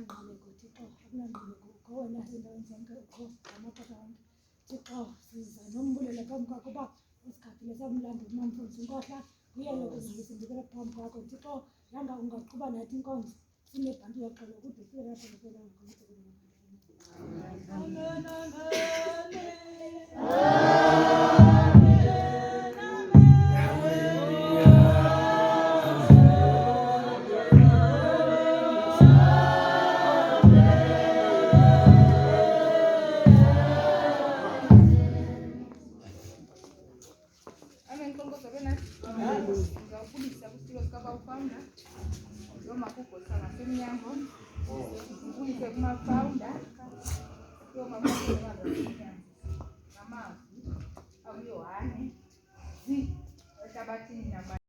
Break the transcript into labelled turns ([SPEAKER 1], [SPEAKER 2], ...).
[SPEAKER 1] akunangqaleko Thixo, akunangqaleko ukho wena endaweni zonke ukho ngamaxesha onke. Thixo, siza nombulela phambi kwakho uba usikhaphile samlando umamfundisi inkohla uyele kuzingisa ndikele phambi kwakho Thixo, yanga ungaqhuba nathi inkonzo sinebhanti yoxolo kude sifike lapho ngempela ngakhona. Amen,